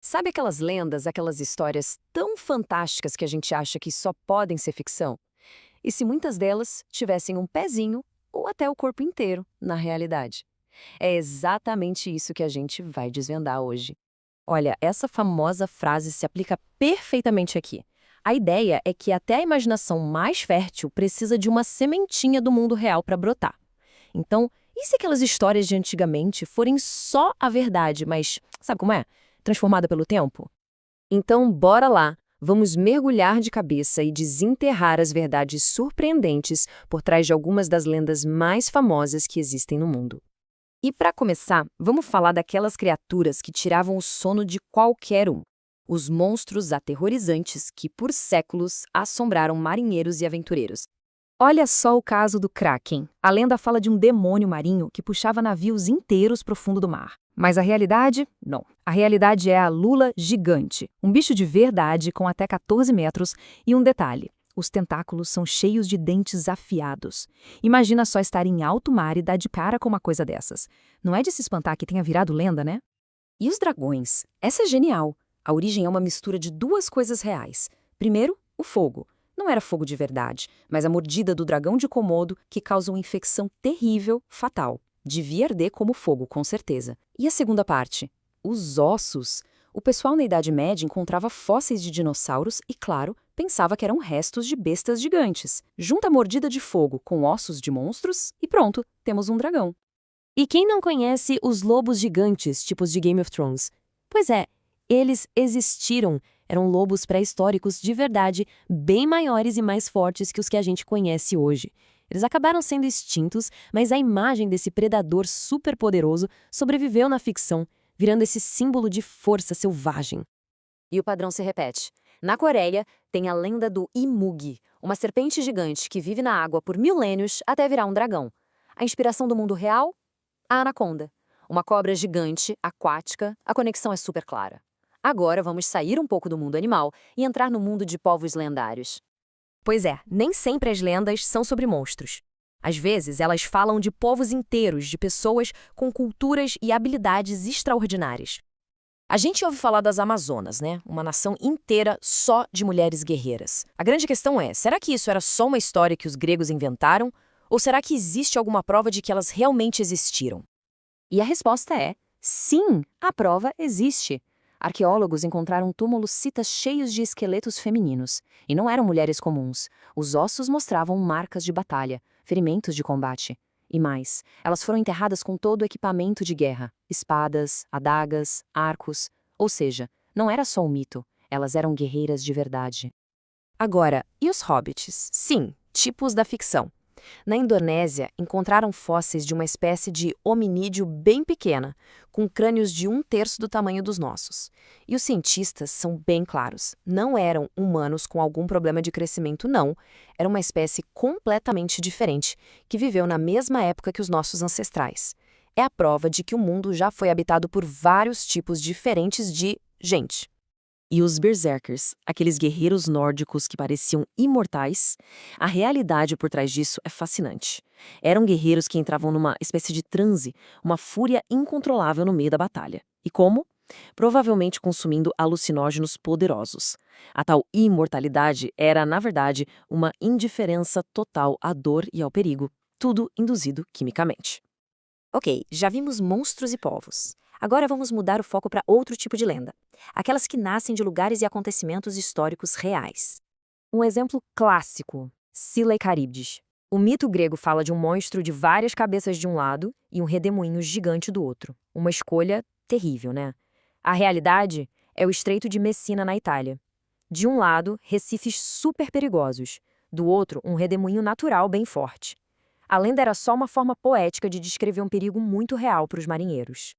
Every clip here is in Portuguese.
Sabe aquelas lendas, aquelas histórias tão fantásticas que a gente acha que só podem ser ficção? E se muitas delas tivessem um pezinho ou até o corpo inteiro na realidade? É exatamente isso que a gente vai desvendar hoje. Olha, essa famosa frase se aplica perfeitamente aqui. A ideia é que até a imaginação mais fértil precisa de uma sementinha do mundo real para brotar. Então, e se aquelas histórias de antigamente forem só a verdade, mas sabe como é? Transformada pelo tempo? Então, bora lá! Vamos mergulhar de cabeça e desenterrar as verdades surpreendentes por trás de algumas das lendas mais famosas que existem no mundo. E para começar, vamos falar daquelas criaturas que tiravam o sono de qualquer um. Os monstros aterrorizantes que, por séculos, assombraram marinheiros e aventureiros. Olha só o caso do Kraken. A lenda fala de um demônio marinho que puxava navios inteiros para o fundo do mar. Mas a realidade? Não. A realidade é a lula gigante, um bicho de verdade com até 14 metros e um detalhe. Os tentáculos são cheios de dentes afiados. Imagina só estar em alto mar e dar de cara com uma coisa dessas. Não é de se espantar que tenha virado lenda, né? E os dragões? Essa é genial. A origem é uma mistura de duas coisas reais. Primeiro, o fogo. Não era fogo de verdade, mas a mordida do dragão de Komodo que causa uma infecção terrível, fatal. Devia arder como fogo, com certeza. E a segunda parte? Os ossos. O pessoal na Idade Média encontrava fósseis de dinossauros e, claro, pensava que eram restos de bestas gigantes. Junta a mordida de fogo com ossos de monstros e pronto, temos um dragão. E quem não conhece os lobos gigantes, tipos de Game of Thrones? Pois é, eles existiram. Eram lobos pré-históricos de verdade, bem maiores e mais fortes que os que a gente conhece hoje. Eles acabaram sendo extintos, mas a imagem desse predador superpoderoso sobreviveu na ficção, virando esse símbolo de força selvagem. E o padrão se repete. Na Coreia, tem a lenda do Imugi, uma serpente gigante que vive na água por milênios até virar um dragão. A inspiração do mundo real? A anaconda. Uma cobra gigante, aquática, a conexão é super clara. Agora vamos sair um pouco do mundo animal e entrar no mundo de povos lendários. Pois é, nem sempre as lendas são sobre monstros. Às vezes, elas falam de povos inteiros, de pessoas com culturas e habilidades extraordinárias. A gente ouve falar das Amazonas, né? Uma nação inteira só de mulheres guerreiras. A grande questão é, será que isso era só uma história que os gregos inventaram? Ou será que existe alguma prova de que elas realmente existiram? E a resposta é: sim, a prova existe. Arqueólogos encontraram túmulos citas cheios de esqueletos femininos. E não eram mulheres comuns. Os ossos mostravam marcas de batalha, ferimentos de combate. E mais, elas foram enterradas com todo o equipamento de guerra: espadas, adagas, arcos. Ou seja, não era só um mito, elas eram guerreiras de verdade. Agora, e os hobbits? Sim, tipos da ficção. Na Indonésia, encontraram fósseis de uma espécie de hominídeo bem pequena, com crânios de 1/3 do tamanho dos nossos. E os cientistas são bem claros: não eram humanos com algum problema de crescimento, não. Era uma espécie completamente diferente, que viveu na mesma época que os nossos ancestrais. É a prova de que o mundo já foi habitado por vários tipos diferentes de gente. E os berserkers, aqueles guerreiros nórdicos que pareciam imortais, a realidade por trás disso é fascinante. Eram guerreiros que entravam numa espécie de transe, uma fúria incontrolável no meio da batalha. E como? Provavelmente consumindo alucinógenos poderosos. A tal imortalidade era, na verdade, uma indiferença total à dor e ao perigo, tudo induzido quimicamente. Ok, já vimos monstros e povos. Agora vamos mudar o foco para outro tipo de lenda. Aquelas que nascem de lugares e acontecimentos históricos reais. Um exemplo clássico: Scylla e Caríbdis. O mito grego fala de um monstro de várias cabeças de um lado e um redemoinho gigante do outro. Uma escolha terrível, né? A realidade é o Estreito de Messina, na Itália. De um lado, recifes super perigosos. Do outro, um redemoinho natural bem forte. A lenda era só uma forma poética de descrever um perigo muito real para os marinheiros.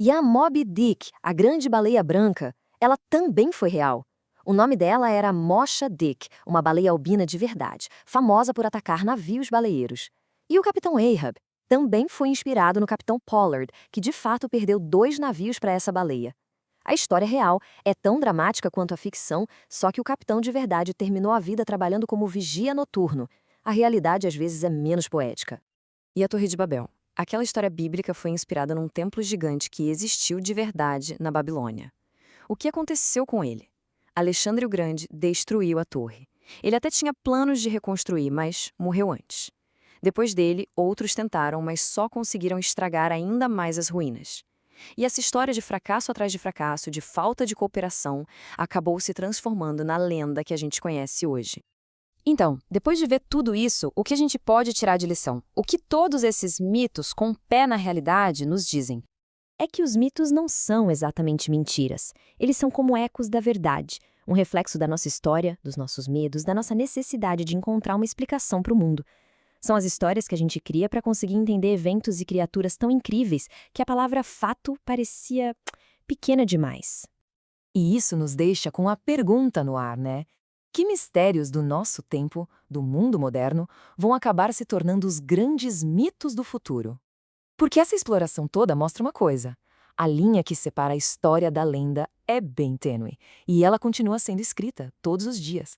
E a Moby Dick, a grande baleia branca, ela também foi real. O nome dela era Mocha Dick, uma baleia albina de verdade, famosa por atacar navios baleeiros. E o Capitão Ahab também foi inspirado no Capitão Pollard, que de fato perdeu 2 navios para essa baleia. A história real é tão dramática quanto a ficção, só que o capitão de verdade terminou a vida trabalhando como vigia noturno. A realidade às vezes é menos poética. E a Torre de Babel? Aquela história bíblica foi inspirada num templo gigante que existiu de verdade na Babilônia. O que aconteceu com ele? Alexandre o Grande destruiu a torre. Ele até tinha planos de reconstruir, mas morreu antes. Depois dele, outros tentaram, mas só conseguiram estragar ainda mais as ruínas. E essa história de fracasso atrás de fracasso, de falta de cooperação, acabou se transformando na lenda que a gente conhece hoje. Então, depois de ver tudo isso, o que a gente pode tirar de lição? O que todos esses mitos com pé na realidade nos dizem? É que os mitos não são exatamente mentiras. Eles são como ecos da verdade, um reflexo da nossa história, dos nossos medos, da nossa necessidade de encontrar uma explicação para o mundo. São as histórias que a gente cria para conseguir entender eventos e criaturas tão incríveis que a palavra fato parecia pequena demais. E isso nos deixa com a pergunta no ar, né? Que mistérios do nosso tempo, do mundo moderno, vão acabar se tornando os grandes mitos do futuro? Porque essa exploração toda mostra uma coisa: a linha que separa a história da lenda é bem tênue, e ela continua sendo escrita todos os dias.